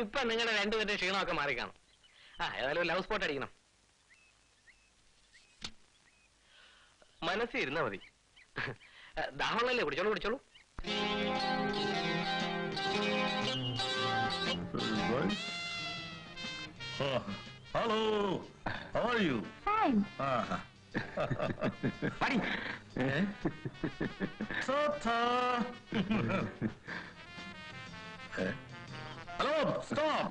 ഇപ്പൊ നിങ്ങളുടെ രണ്ടുപേരുടെ ക്ഷീണമൊക്കെ മാറിക്കാണും. ഏതായാലും ലവ് സ്പോട്ട് അടിക്കണം. മനസ്സിൽ ഇരുന്നാ മതി. ദാഹമുള്ളല്ലേ? കുടിച്ചോളൂ കുടിച്ചോളൂ. Hello, how are you? Fine. Buddy. Sota. Hello, stop.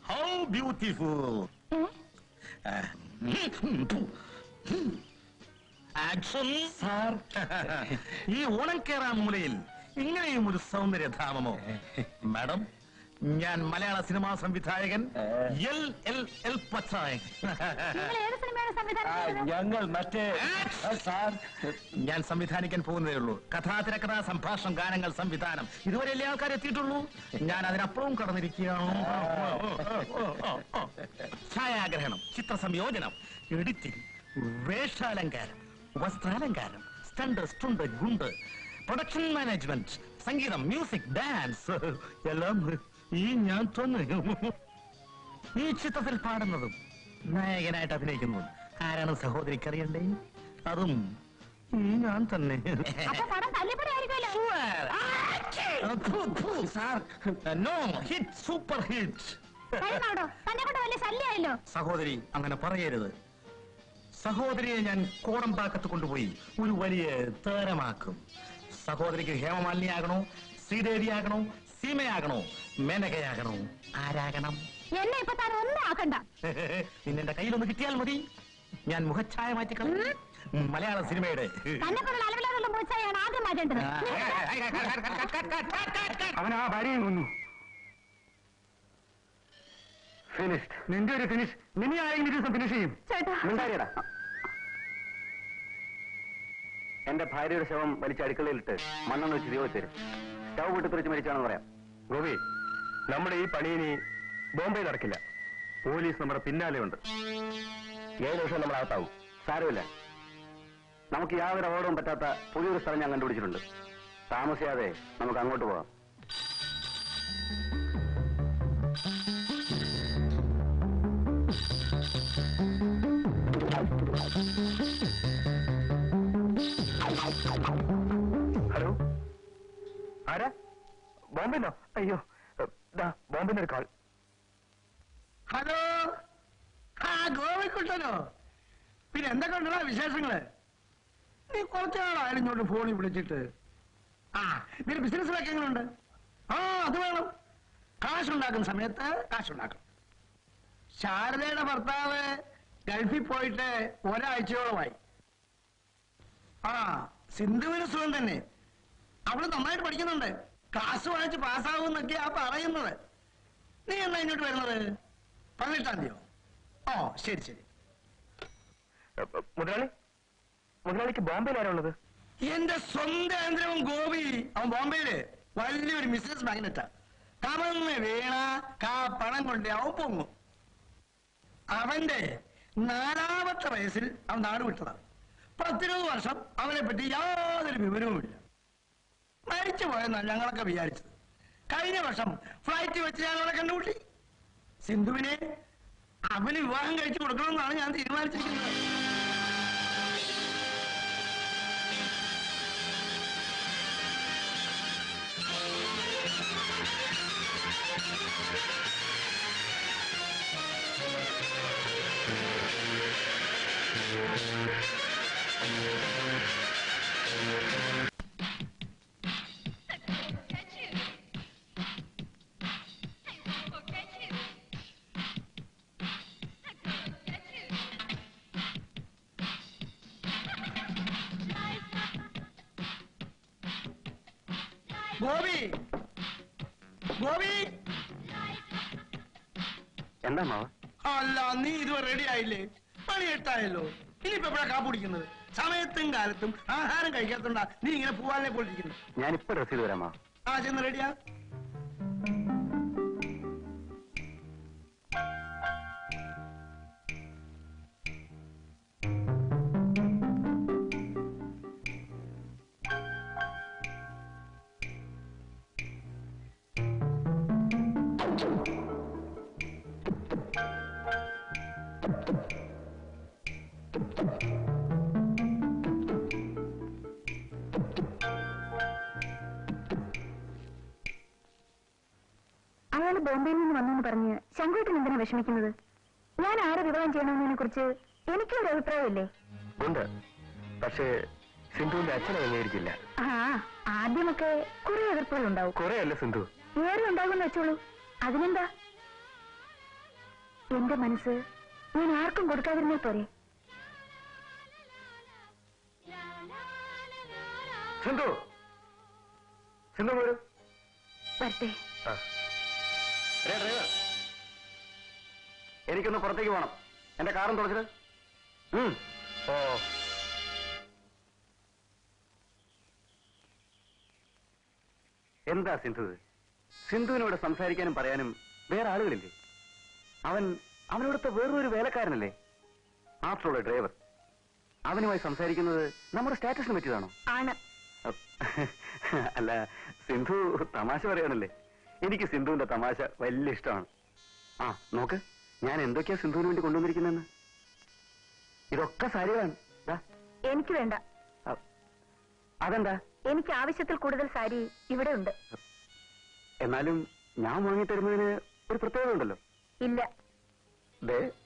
How beautiful. Action, sir. ഈ ഓണം കേറാൻ മൂലയിൽ ഇങ്ങനെയും ഒരു സൗന്ദര്യധാമമോ? മാഡം, ഞാൻ മലയാള സിനിമാ സംവിധായകൻ ഞങ്ങൾ മറ്റേ ഞാൻ സംവിധാനിക്കാൻ പോകുന്നതേ ഉള്ളൂ. കഥാതിരക്കഥാ സംഭാഷണം, ഗാനങ്ങൾ, സംവിധാനം, ഇതുവരെ എല്ലാ ആൾക്കാരും എത്തിയിട്ടുള്ളൂ. ഞാൻ അതിനപ്പുറവും കടന്നിരിക്കുകയാണ്. ഛായാഗ്രഹണം, ചിത്രസംയോജനം, എഡിറ്റിംഗ്, വേഷാലങ്കാരം, വസ്ത്രാലങ്കാരം, സ്റ്റണ്ട്, സ്റ്റുണ്ട്, ഗുണ്ട്, പ്രൊഡക്ഷൻ മാനേജ്മെന്റ്, സംഗീതം, മ്യൂസിക്, ഡാൻസ്, എല്ലാം ഈ ഞാൻ തന്നെ. ഈ ചിത്രത്തിൽ പാടുന്നതും നായകനായിട്ട് അഭിനയിക്കുന്നതും ആരാണ് സഹോദരിക്ക് അറിയണ്ടേ? അതും ഈ ഞാൻ തന്നെ. No hit, super hit. സഹോദരി അങ്ങനെ പറയരുത്. സഹോദരിയെ ഞാൻ കോടമ്പാക്കത്ത് കൊണ്ടുപോയി ഒരു വലിയ താരമാക്കും. സഹോദരിക്ക് ഹേമമാലിനിയാകണോ, ശ്രീദേവിയാകണോ, സീമയാകണോ, മേനകയാകണോ, ആരാകണം? എന്നെ ഇപ്പൊ താൻ ഒന്നും ആക്കണ്ട. നിന്നെ കയ്യിലൊന്ന് കിട്ടിയാൽ മതി. ഞാൻ മുഖച്ഛായ മാറ്റിക്കളയും. മലയാള സിനിമയുടെ മുഖച്ഛായാണ് ആദ്യം മാറ്റേണ്ടത്. അവൻ ആ ഭാര്യയും കൊന്നു. ഫിനിഷ്. നിന്റെ ഒരു ഫിനിഷ് മിനി ആയെങ്കിലും ദിവസം ഫിനിഷ് ചെയ്യും. മിണ്ടാരിയടാ. എന്റെ ഭാര്യയുടെ ശവം വലിച്ച അടുക്കളയിലിട്ട് മണ്ണെണ്ണ വെച്ച് ദൈവത്തരും. സ്റ്റൗ പൊട്ടിത്തെറിച്ച് മരിച്ചാണെന്ന് പറയാം. ഗോപി, നമ്മുടെ ഈ പണി ഇനി ബോംബെ നടക്കില്ല. പോലീസ് നമ്മുടെ പിന്നാലെ ഉണ്ട്. 7 ദിവസം നമ്മൾ അകത്താവും. സാരമില്ല, നമുക്ക് യാതൊരു അപകടവും പറ്റാത്ത പുതിയൊരു സ്ഥലം ഞാൻ കണ്ടുപിടിച്ചിട്ടുണ്ട്. താമസിയാതെ നമുക്ക് അങ്ങോട്ട് പോകാം. ഹലോ, ആരാ? ബോംബെന്നോ? അയ്യോ, ബോംബെന്ന് ഒരു കാൾ. ഹലോ, ഗോവിക്കുട്ടനോ? പിന്നെ എന്തൊക്കെ ഉണ്ടോ വിശേഷങ്ങള്? നീ കുറച്ചാളായാലും ഇങ്ങോട്ട് ഫോണിൽ വിളിച്ചിട്ട്. നിന്റെ ബിസിനസ്സിലൊക്കെ എങ്ങനെയുണ്ട്? അത് വേണം. കാശുണ്ടാക്കുന്ന സമയത്ത് കാശുണ്ടാക്കണം. ശാരദയുടെ ഭർത്താവ് ഗൾഫിൽ പോയിട്ട് ഒരാഴ്ചയോളമായി. സിന്ധുവിന് സുഖം തന്നെ. അവള് നന്നായിട്ട് പഠിക്കുന്നുണ്ട്. ക്ലാസ് വാങ്ങിച്ച് പാസ്സാവുന്നൊക്കെയാ പറയുന്നത്. നീ എന്നാ ഇങ്ങോട്ട് വരുന്നത്? 18-ാം തീയതിയോ? ശരി ശരി. മുതലാളിക്ക് ബോംബെയിൽ ആരാളുള്ളത്? എന്റെ സ്വന്തം ആന്ധ്രവും ഗോപി. അവൻ ബോംബെയില് വലിയൊരു ബിസിനസ് മാഗ്നറ്റാ. കമന്ന് വീണ പണം കൊണ്ട് അവൻ പൊങ്ങും. അവന്റെ 4ാമത്തെ വയസ്സിൽ അവൻ നാട് വിട്ടതാണ്. 10-20 വർഷം അവനെ പറ്റി യാതൊരു വിവരവുമില്ല. മരിച്ചു പോയെന്നാണ് ഞങ്ങളൊക്കെ വിചാരിച്ചത്. കഴിഞ്ഞ വർഷം ഫ്ലൈറ്റ് വെച്ച് ഞാൻ അവളെ കണ്ടുമുട്ടി. സിന്ധുവിനെ അവന് വിവാഹം കഴിച്ചു കൊടുക്കണമെന്നാണ് ഞാൻ തീരുമാനിച്ചിരിക്കുന്നത്. ഗോപി, ഗോപി, എന്താ മാവ? അല്ല, നീ ഇതുവരെ റെഡി ആയില്ലേ? പണി 8 ഇനിയിപ്പോ എപ്പോഴാ കാപ്പ് കുടിക്കുന്നത്? സമയത്തും കാലത്തും ആഹാരം കഴിക്കാത്തോണ്ടാ നീ ഇങ്ങനെ പൂവാലിനെ പോലിരിക്കുന്നു. ഞാനിപ്പോ ഡ്രസ് ചെയ്ത് വരാമാ. ചെന്ന് റെഡിയാ. ബോംബെയിൽ നിന്ന് വന്നെന്ന് പറഞ്ഞ് ശങ്കുവേട്ടൻ എന്തിനാ വിഷമിക്കുന്നത്? ഞാൻ ആരെ വിവാഹം ചെയ്യണമെന്നതിനെ കുറിച്ച് എനിക്കൊരു അഭിപ്രായമില്ലേ? ഉണ്ട്, പക്ഷേ സിന്ധുവിന്റെ അച്ഛനെ അംഗീകരിക്കില്ല. ആ, ആദ്യമൊക്കെ കുറെ എതിർപ്പുകൾ ഉണ്ടാവും. കുറെ അല്ല സിന്ധു, ഏറെ ഉണ്ടാകുമെന്ന് വെച്ചോളൂ. അതിനെന്താ? എന്റെ മനസ്സ് ഞാൻ ആർക്കും കൊടുക്കാതിരുന്നേ പോരെ. സിന്ധു, സിന്ധു പോരും. വരട്ടെ. ഡ്രൈവർ, എനിക്കൊന്ന് പുറത്തേക്ക് പോകണം. എന്റെ കാറും തുറച്ചിട്ട്. ഓ, എന്താ സിന്ധു? സിന്ധുവിനോട് സംസാരിക്കാനും പറയാനും വേറെ ആളുകളില്ലേ? അവനോടത്തെ വേറൊരു വേലക്കാരനല്ലേ? After all driver. അവനുമായി സംസാരിക്കുന്നത് നമ്മുടെ സ്റ്റാറ്റസിന് പറ്റിയതാണോ? ആണ്. അല്ല, സിന്ധു തമാശ പറയാനല്ലേ? എനിക്ക് സിന്ധുവിന്റെ തമാശ വലിയ ഇഷ്ടമാണ്. ആ നോക്ക്, ഞാൻ എന്തൊക്കെയാ സിന്ധുവിന് വേണ്ടി കൊണ്ടുവന്നിരിക്കുന്നെന്ന്. ഇതൊക്കെ സാരികളാണ്. എനിക്ക് വേണ്ട. അതെന്താ? എനിക്ക് ആവശ്യത്തിൽ കൂടുതൽ സാരി ഇവിടെ ഉണ്ട്. എന്നാലും ഞാൻ വാങ്ങിത്തരുന്നതിന് ഒരു പ്രത്യേകത ഉണ്ടല്ലോ. ഇല്ല.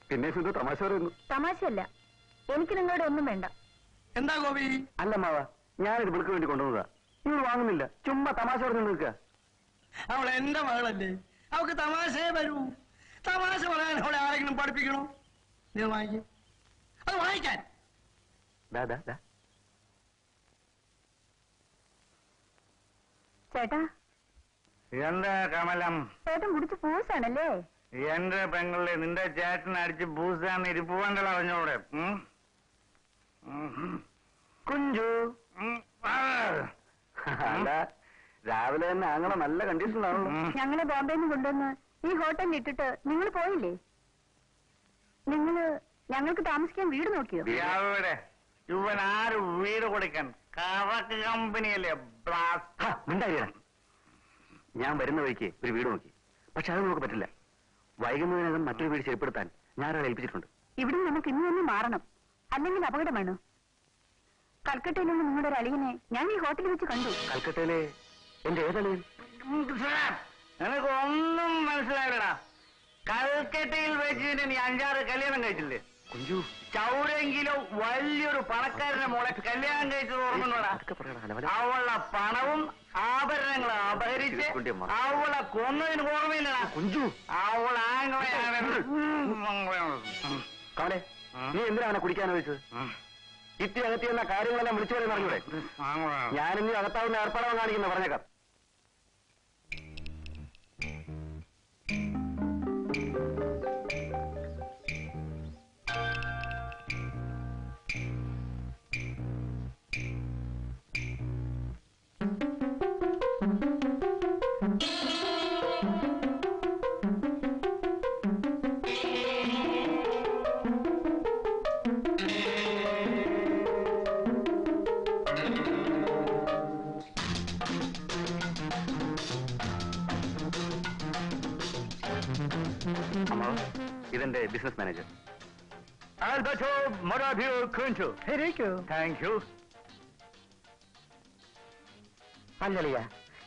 പിന്നെ സിന്ധു തമാശ പറയുന്നു. തമാശയല്ല, എനിക്ക് നിങ്ങളുടെ ഒന്നും വേണ്ട. എന്താ ഗോപി? അല്ല മാവ, ഞാനിത് വിളിക്ക് വേണ്ടി കൊണ്ടുവന്നതാ. നിങ്ങൾ വാങ്ങുന്നില്ല, ചുമ്മാ തമാശ പറഞ്ഞു നിൽക്കുക. അവൾ എന്റെ മകളല്ലേ, അവൾക്ക് തമാശയെ വരൂ. തമാശ പറയാൻ അവളെ ആരെങ്കിലും പഠിപ്പിക്കണോ? നീ വാങ്ങിക്കും, അത് വാങ്ങിക്കാൻ. ചേട്ടാ, എന്താ കമലം? ചേട്ടൻ കുടിച്ച് പൂസാണല്ലേ? എന്റെ പെങ്ങളെ, നിന്റെ ചേട്ടനെ അടിച്ച് പൂസാന്ന് ഇരിപ്പുവണ്ടല്ലോ അറിഞ്ഞോടെ. കുഞ്ചു, അല്ല രാവിലെ തന്നെ അങ്ങനെ നല്ല കണ്ടീഷനിലാണല്ലോ. ഞങ്ങളെ ബോംബെയിൽ നിന്ന് കൊണ്ടുവന്ന് ഈ ഹോട്ടലിൽ ഇട്ടിട്ട് നിങ്ങൾ പോയില്ലേ? ഞങ്ങൾക്ക് താമസിക്കാൻ വീട് നോക്കിയോ? അവിടെ ഇവൻ ആര് വീട് കൊടുക്കാൻ? കറക്ക് കമ്പനിയല്ലേ? ഞാൻ വരുന്ന വഴിക്ക് ഒരു വീട് നോക്കി, പക്ഷെ അത് നമുക്ക് പറ്റില്ല. വൈകുന്നതിനകം മറ്റൊരു വീട് ശരിപ്പെടുത്താൻ ഞാൻ ഒരാളെ ഏൽപ്പിച്ചിട്ടുണ്ട്. ഇവിടെ നമുക്ക് ഇന്ന് തന്നെ മാറണം, അല്ലെങ്കിൽ അപകടമാണ്. കൽക്കട്ടയിൽ നിന്ന് നിങ്ങളുടെ ഒരു അളിയനെ ഞാൻ ഈ ഹോട്ടലിൽ വെച്ച് കണ്ടു. കൽക്കട്ടയിലെ എന്റെ ഏതളിയൻ? നിനക്ക് ഒന്നും മനസ്സിലായില്ലടാ. കൽക്കട്ടയിൽ വെച്ചിട്ട് നീ 5-6 കല്യാണം കഴിച്ചില്ലേ? കുഞ്ചു, ചൗരെങ്കിലോ വലിയൊരു പണക്കാരനെ മോളെ കല്യാണം കഴിച്ചത് ഓർമ്മണ്ടോടാ? അവളുടെ പണവും ആഭരണങ്ങളും അപഹരിച്ച് അവളെ കൊന്നതിന് ഓർമ്മയില്ലടാ. കുഞ്ചു, അവളാങ്ങളെയാണ്. കമലെ, നീ എന്തിനാ അവനെ കുടിക്കാൻ വെച്ചത്? ഇത്തി അകത്തിയെന്ന കാര്യങ്ങളെല്ലാം വിളിച്ചു വരെ പറഞ്ഞൂടെ? ഞാനിന്ന് അകത്താവുന്ന ഏർപ്പാടം കാണിക്കുന്ന പറഞ്ഞേക്കാം. ഇതെന്റെ business manager Alberto Morabio Kunju. Thank you. അല്ലളിയ,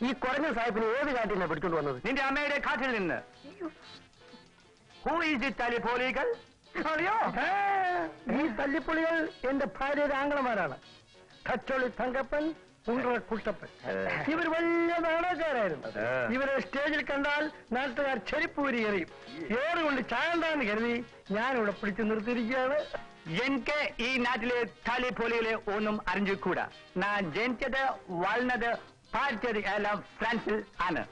ഈ കുറഞ്ഞ സാഹിബിന് ഏത് കാട്ടിൽ നിന്ന് പിടിച്ചോണ്ട് വന്നത്? നിന്റെ അമ്മയുടെ കാട്ടിൽ നിന്ന്. ഹൂ ഈസ് ദി തല്ലിപ്പൊളികൾ? അറിയോ? ഈ തല്ലിപ്പൊളികൾ എന്റെ ഭാര്യയുടെ ആംഗളമാരാണ്. കച്ചോളി തങ്കപ്പൻ, കുണ്ട്ര കുട്ടപ്പൻ. ഇവർ വലിയ നാടകക്കാരായിരുന്നു. ഇവരെ സ്റ്റേജിൽ കണ്ടാൽ നാട്ടുകാർ ചെരിപ്പൂരി എറിയും. ഏറുകൊണ്ട് ചായണ്ടാന്ന് കരുതി ഞാനിവിടെ പിടിച്ചു നിർത്തിയിരിക്കുകയാണ്. എനിക്ക് ഈ നാട്ടിലെ തല്ലിപ്പൊളികളെ ഒന്നും അറിഞ്ഞുകൂടാ. ഞാൻ ജനിച്ചത് വളർന്നത് പഠിച്ചത് എല്ലാം ഫ്രാൻസിൽ ആണ്.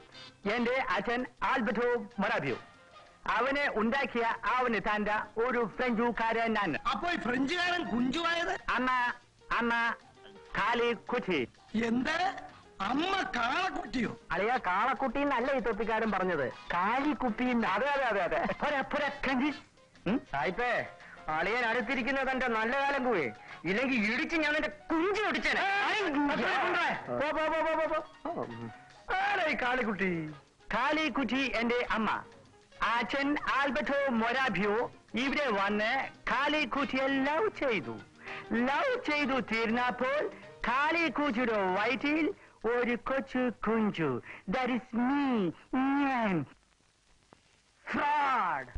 എന്റെ അച്ഛൻ ആൽബർട്ടോ മൊറാബിയോ. അവനെ ഉണ്ടാക്കിയ അവന് തന്റെ ഒരു ഫ്രഞ്ചുകാരനാണ്. അപ്പൊ ഈ ഫ്രഞ്ചുകാരൻ കുഞ്ചുവായത്? അമ്മ കാലിക്കുട്ടി. എന്ത്? അമ്മ കാളക്കുട്ടിയോ? അളിയ, കാളക്കുട്ടി എന്നല്ല ഈ തൊപ്പിക്കാരൻ പറഞ്ഞത്, കാലിക്കുട്ടി. അതെ അതെ അതെ അതെ. സായിപ്പേ, അളിയൻ അടുത്തിരിക്കുന്നത് തന്റെ നല്ല കാലം പോയി. ഇല്ലെങ്കിൽ ഇടിച്ച് ഞാൻ എന്റെ കുഞ്ചു ഒടിച്ചേനെ. കാളിക്കുട്ടി? കാലിക്കുട്ടി എന്റെ അമ്മ. അച്ഛൻ ആൽബർട്ടോ മൊറാബിയോ ഇവിടെ വന്ന് കാലിക്കുട്ടിയെ ലവ് ചെയ്തു തീർന്നപ്പോൾ കാലിക്കുട്ടിയുടെ വയറ്റിൽ ഒരു കൊച്ചു കുഞ്ചു. That is me. ഫ്രോഡ്